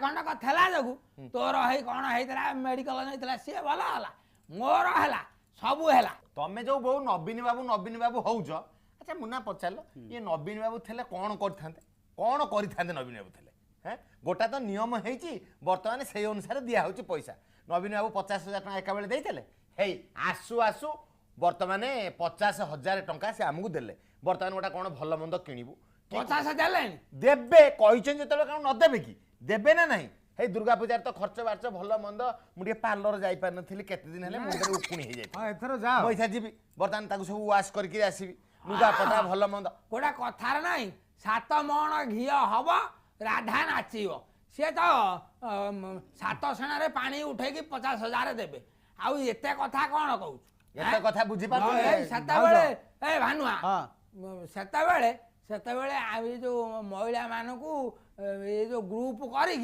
खंडक थेला जगु तोर हे कौन हेतला मेडिकल नैतला सी भला हला मोर हला सबु हला तमे जो बहु नवीन बाबू होउछ अच्छा मुना पचारलो ये नवीन बाबू थेले कौन करिथांते नवीन बाबू थेले हैं गोटा तो नियम हेची वर्तमान से अनुसार दिया होची पैसा नवीन बाबू 50,000 टका एका बेले देइतले हे आसु आसु वर्तमान 50,000 टका से आमको देले वर्तमान गोटा कौन भल मंद किनिबु 50 देले देबे कहिछन जेतले कौन न देबे कि देबे ना नहीं हे दुर्गा पूजा तो खर्च बार्च भल मंद मुझे पार्लर जाई पार नथिली केते दिन हेले मुंडे उकुणी हे जाई हां एथरो जा पैसा जीबी वर्तमान ताकू सब वाश करके आसीबी लुगा पटा भल मंद गोटा कथार नहीं 7 मण घी हब राधा नाचिब सी तो 7 सेना रे पानी उठे 50,000 देबे आउ एते कथा कौन कहू एते कथा बुझी पार सेता बेले ए भानुआ सेता बेले जो महिला मानकू ये जो ग्रुप करी